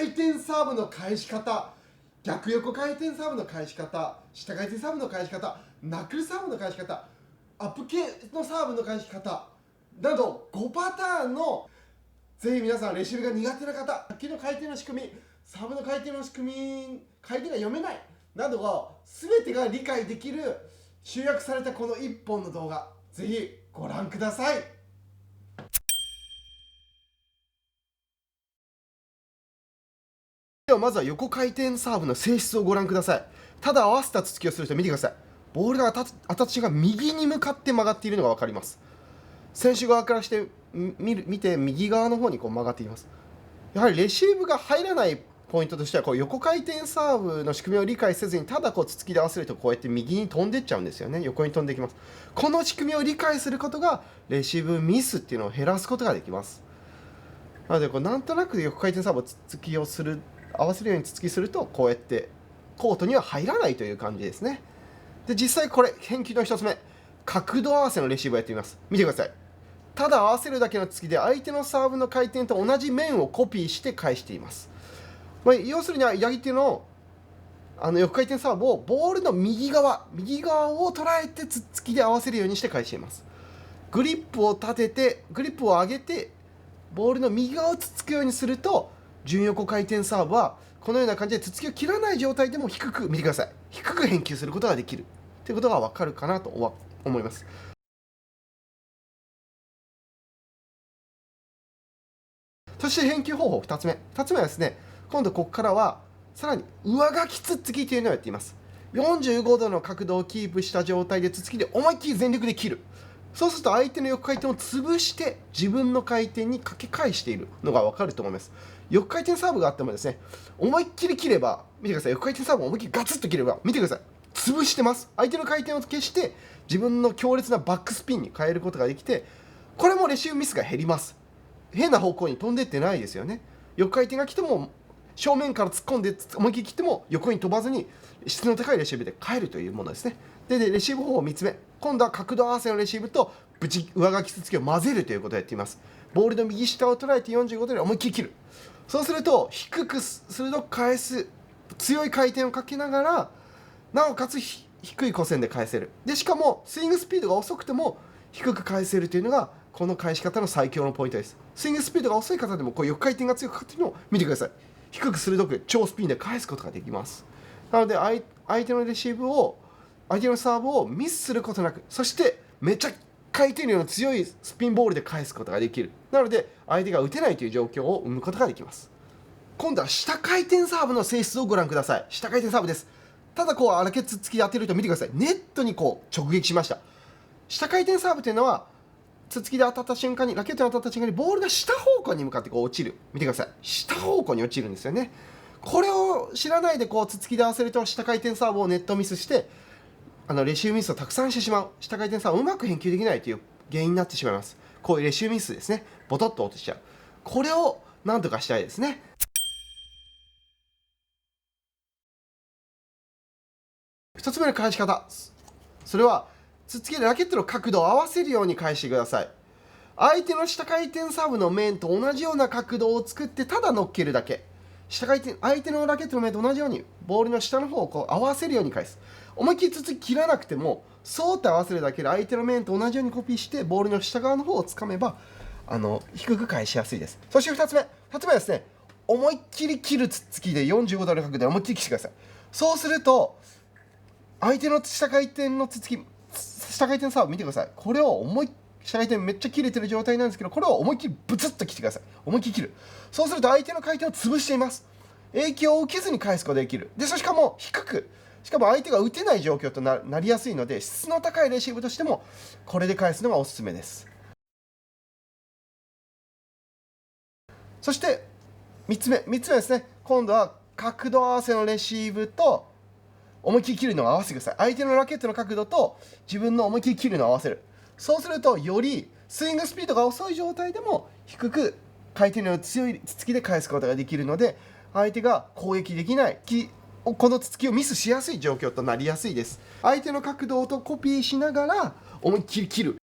回転サーブの返し方、逆横回転サーブの返し方、下回転サーブの返し方、ナックルサーブの返し方、アップ系のサーブの返し方など5パターンの、ぜひ皆さんレシーブが苦手な方、卓球の回転の仕組み、サーブの回転の仕組み、回転が読めないなどが全てが理解できる集約されたこの1本の動画、ぜひご覧ください。ではまずは横回転サーブの性質をご覧ください。ただ合わせた突きをすると見てください。ボールが当たった瞬間右に向かって曲がっているのが分かります。選手側からして見て右側の方にこう曲がっています。やはりレシーブが入らないポイントとしては、こう横回転サーブの仕組みを理解せずにただこうつつきで合わせるとこうやって右に飛んでっちゃうんですよね。横に飛んでいきます。この仕組みを理解することがレシーブミスっていうのを減らすことができます。なのでこうなんとなく横回転サーブをつつきをする、合わせるようにつつきするとこうやってコートには入らないという感じですね。で実際これ研究の1つ目、角度合わせのレシーブをやってみます。見てください。ただ合わせるだけの突きで相手のサーブの回転と同じ面をコピーして返しています。要するに相手の横回転サーブをボールの右側を捉えてつっつきで合わせるようにして返しています。グリップを立ててグリップを上げてボールの右側をつっつくようにすると、順横回転サーブはこのような感じでつっつきを切らない状態でも低く、見てください、低く返球することができるということが分かるかなと思います。そして返球方法2つ目はですね、今度ここからはさらに上書きつっつきというのをやっています。45度の角度をキープした状態でつっつきで思いっきり全力で切る。そうすると相手の横回転を潰して自分の回転にかけ返しているのが分かると思います。横回転サーブがあってもですね、思いっきり切れば、見てください、横回転サーブを思いっきりガツッと切れば、見てください、潰してます。相手の回転を消して自分の強烈なバックスピンに変えることができて、これもレシーブミスが減ります。変な方向に飛んでってないですよね。横回転が来ても正面から突っ込んで思いっきり切っても横に飛ばずに質の高いレシーブで返るというものですね。でレシーブ方法3つ目、今度は角度合わせのレシーブと上書きつつきを混ぜるということをやっています。ボールの右下を捉えて45度で思いっきり切る。そうすると低く鋭く返す、強い回転をかけながらなおかつ低い弧線で返せる。でしかもスイングスピードが遅くても低く返せるというのがこの返し方の最強のポイントです。スイングスピードが遅い方でもこう横回転が強くかかっているのを見てください。低く鋭く超スピンで返すことができます。なので相手のレシーブを、相手のサーブをミスすることなく、そしてめっちゃ回転量の強いスピンボールで返すことができる。なので相手が打てないという状況を生むことができます。今度は下回転サーブの性質をご覧ください。下回転サーブです。ただこうラケットつっつきで当てると見てください。ネットにこう直撃しました。下回転サーブというのはつっつきで当たった瞬間に、ラケットに当たった瞬間にボールが下方向に向かってこう落ちる。見てください。下方向に落ちるんですよね。これを知らないでこうつっつきで合わせると下回転サーブをネットミスしてレシーブミスをたくさんしてしまう。下回転サーブをうまく返球できないという原因になってしまいます。こういうレシーブミスですね。ボトッと落としちゃう。これをなんとかしたいですね。1つ目の返し方、それはつっつきでラケットの角度を合わせるように返してください。相手の下回転サーブの面と同じような角度を作ってただ乗っけるだけ。下回転、相手のラケットの面と同じようにボールの下の方をこう合わせるように返す。思いっきりつっつき切らなくてもそうって合わせるだけで相手の面と同じようにコピーしてボールの下側の方をつかめば低く返しやすいです。そして2つ目はですね、思いっきり切るつっつきで45度の角度で思いっきり切ってください。そうすると相手の下回転のつつき、下回転サーブ見てください。これを下回転めっちゃ切れてる状態なんですけど、これを思いっきりブツッと切ってください。思いっきり切る。そうすると相手の回転を潰しています。影響を受けずに返すことができる。でしかも低く、しかも相手が打てない状況となりやすいので、質の高いレシーブとしてもこれで返すのがおすすめです。そして3つ目ですね。今度は角度合わせのレシーブと思いっきり切るのを合わせてください。相手のラケットの角度と自分の思いっきり切るのを合わせる。そうするとよりスイングスピードが遅い状態でも低く回転量の強いつつきで返すことができるので、相手が攻撃できない、このつつきをミスしやすい状況となりやすいです。相手の角度とコピーしながら思いっきり切る。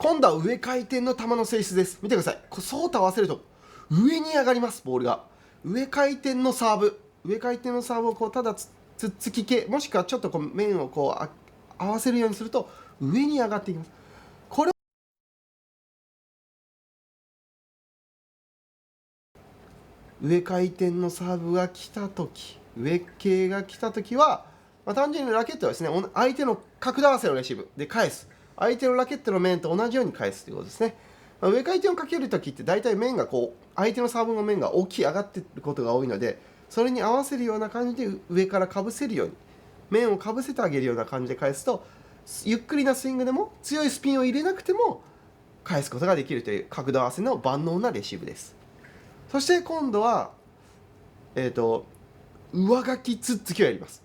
今度は上回転の球の性質です。見てください。そうと合わせると上に上がります。ボールが上回転のサーブをただつっつき系、もしくはちょっと面を合わせるようにすると上に上がっていきます。これ上回転のサーブが来たとき、上系が来たときは、単純にラケットはですね、相手の角度合わせのレシーブで返す。相手のラケットの面と同じように返すということですね。上回転をかけるときって大体面が相手のサーブの面が大きい上がっていることが多いので、それに合わせるような感じで上からかぶせるように、面をかぶせてあげるような感じで返すと、ゆっくりなスイングでも強いスピンを入れなくても返すことができるという角度合わせの万能なレシーブです。そして今度は、上書きつっつきをやります。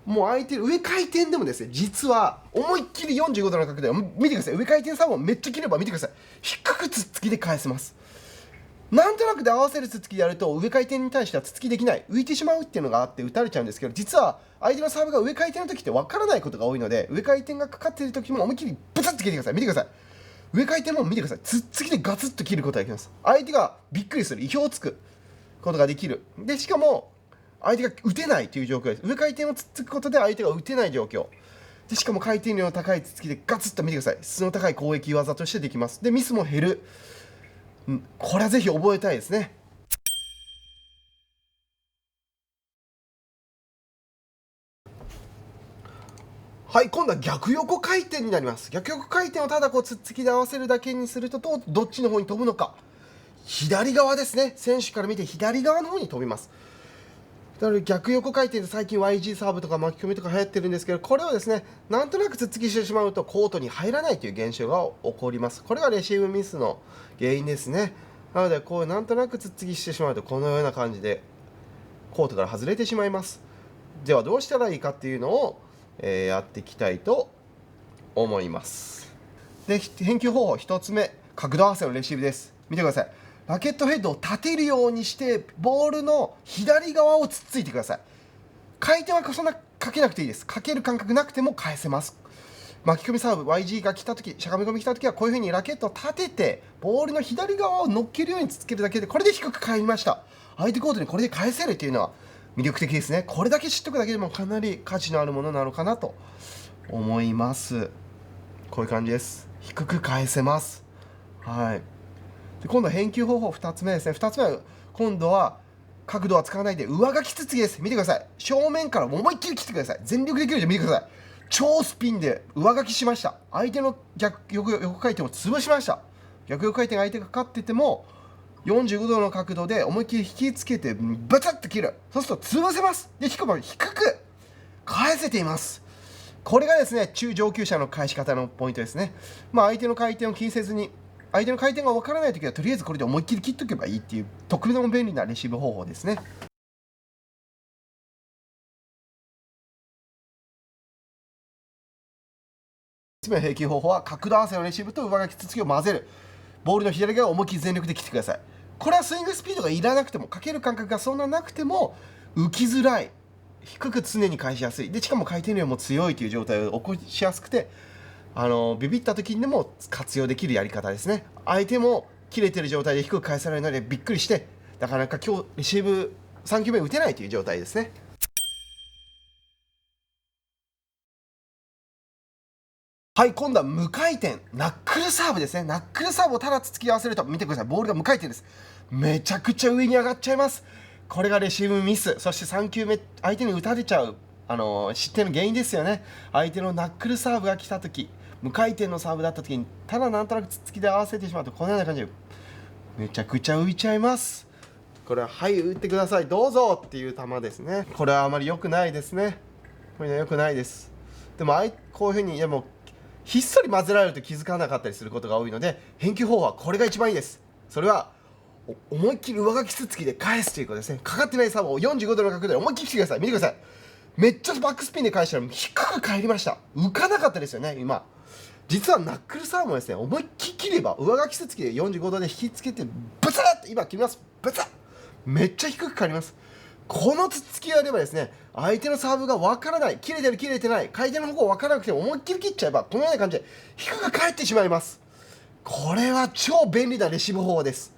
もう相手上回転でもですね、実は思いっきり45度の角度で見てください。上回転サーブをめっちゃ切れば見てください。低くつっつきで返せます。なんとなくで合わせるつっつきでやると上回転に対してはつっつきできない、浮いてしまうっていうのがあって打たれちゃうんですけど、実は相手のサーブが上回転の時って分からないことが多いので、上回転がかかっている時も思いっきりブツッと切ってください。見てください。上回転も見てください。つっつきでガツッと切ることができます。相手がびっくりする、意表をつくことができる。でしかも相手が打てないという状況です。上回転をつっつくことで相手が打てない状況で、しかも回転量の高いつっつきでガツッと見てください。質の高い攻撃技としてできます。でミスも減る。これはぜひ覚えたいですね。はい、今度は逆横回転になります。逆横回転をただつっつきで合わせるだけにするとどっちの方に飛ぶのか。左側ですね。選手から見て左側の方に飛びます。だから逆横回転で最近 YG サーブとか巻き込みとか流行ってるんですけど、これをですね、なんとなくつっつきしてしまうとコートに入らないという現象が起こります。これがレシーブミスの原因ですね。なのでなんとなくつっつきしてしまうとこのような感じでコートから外れてしまいます。ではどうしたらいいかっていうのを、やっていきたいと思います。で返球方法1つ目、角度合わせのレシーブです。見てください。ラケットヘッドを立てるようにしてボールの左側をつっついてください。回転はそんなかけなくていいです。かける感覚なくても返せます。巻き込みサーブ YG が来た時、しゃがみ込み来た時はこういう風にラケットを立ててボールの左側を乗っけるようにつつけるだけで、これで低く返りました。相手コートにこれで返せるっていうのは魅力的ですね。これだけ知っておくだけでもかなり価値のあるものなのかなと思います。こういう感じです。低く返せます。はい。で今度は返球方法2つ目ですね。2つ目は今度は角度は使わないで上書きつつきです。見てください。正面から思いっきり切ってください。全力で切るで見てください。超スピンで上書きしました。相手の横回転を潰しました。逆横回転が相手がかかってても45度の角度で思いっきり引きつけてバツッと切る。そうすると潰せます。でしかも低く返せています。これがですね、中上級者の返し方のポイントですね。相手の回転を気にせずに、相手の回転が分からないときはとりあえずこれで思いっきり切っておけばいいっていうとっても便利なレシーブ方法ですね。3つ目の返球方法は角度合わせのレシーブと上書きつつきを混ぜる。ボールの左側を思いっきり全力で切ってください。これはスイングスピードがいらなくても、かける感覚がそんななくても浮きづらい、低く常に返しやすい、でしかも回転量も強いという状態を起こしやすくて、ビビった時にでも活用できるやり方ですね。相手も切れてる状態で低く返されるのでびっくりして、なかなか今日レシーブ3球目打てないという状態ですね。はい、今度は無回転ナックルサーブですね。ナックルサーブをただつつき合わせると見てください。ボールが無回転です。めちゃくちゃ上に上がっちゃいます。これがレシーブミス、そして3球目相手に打たれちゃう失点の原因ですよね。相手のナックルサーブが来た時、無回転のサーブだった時にただなんとなくつつきで合わせてしまうとこのような感じでめちゃくちゃ浮いちゃいます。これははい打ってくださいどうぞっていう球ですね。これはあまり良くないですね。これは良くないです。でもこういうふうにもうひっそり混ぜられると気づかなかったりすることが多いので、返球方法はこれが一番いいです。それは思いっきり上書きつつきで返すということですね。かかってないサーブを45度の角度で思いっきり来てください。見てください。めっちゃバックスピンで返したら低く返りました。浮かなかったですよね。今実はナックルサーブもですね、思いっきり切れば上書きつつきで45度で引きつけてブツッと今切ります。ブツッめっちゃ低く返ります。このつっつきがあればですね、相手のサーブがわからない、切れてる切れてない、回転の方向わからなくても思いっきり切っちゃえばこのような感じで低く返ってしまいます。これは超便利なレシーブ方法です。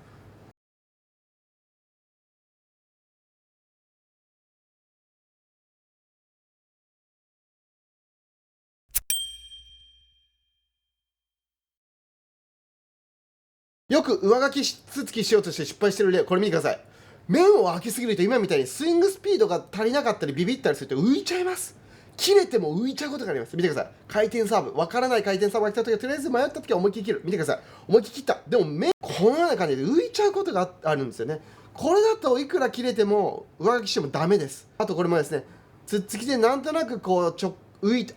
よく上書きつつきしようとして失敗してる例、これ見てください。面を開けすぎると今みたいにスイングスピードが足りなかったりビビったりすると浮いちゃいます。切れても浮いちゃうことがあります。見てください。回転サーブ、わからない回転サーブが来た時はとりあえず迷った時は思いっきり切る。見てください。思いっきり切った。でも面、このような感じで浮いちゃうことがあるんですよね。これだといくら切れても上書きしてもダメです。あとこれもですね、つっつきでなんとなくこう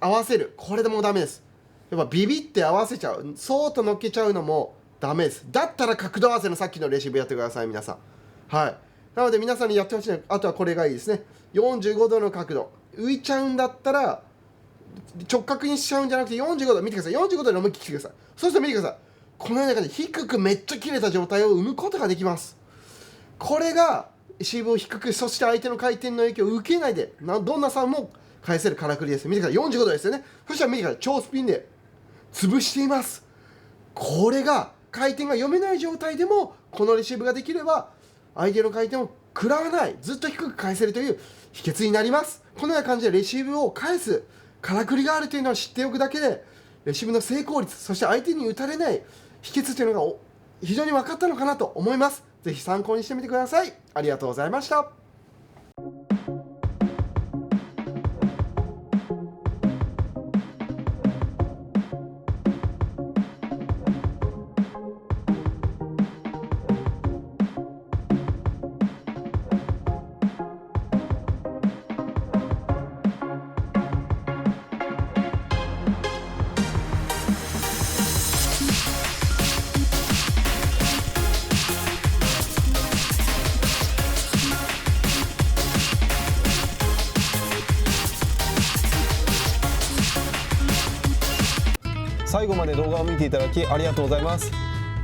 合わせる。これでもダメです。やっぱビビって合わせちゃう。そうと乗っけちゃうのもダメです。だったら角度合わせのさっきのレシーブやってください、皆さん。はい。なので皆さんにやってほしいのは、あとはこれがいいですね。45度の角度。浮いちゃうんだったら、直角にしちゃうんじゃなくて45度、見てください。45度で思いっきり切ってください。そうすると見てください。このような感じで低くめっちゃ切れた状態を生むことができます。これがレシーブを低く、そして相手の回転の影響を受けないで、どんなサーブも返せるからくりです。見てください。45度ですよね。そしたら見てください。超スピンで潰しています。これが回転が読めない状態でもこのレシーブができれば相手の回転を食らわない、ずっと低く返せるという秘訣になります。このような感じでレシーブを返すからくりがあるというのを知っておくだけでレシーブの成功率、そして相手に打たれない秘訣というのが非常に分かったのかなと思います。ぜひ参考にしてみてください。ありがとうございました。最後まで動画を見ていただきありがとうございます。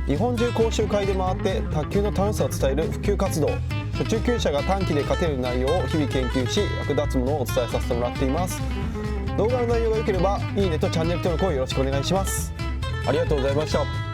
日本中講習会で回って卓球の楽しさを伝える普及活動、初中級者が短期で勝てる内容を日々研究し、役立つものをお伝えさせてもらっています。動画の内容が良ければいいねとチャンネル登録をよろしくお願いします。ありがとうございました。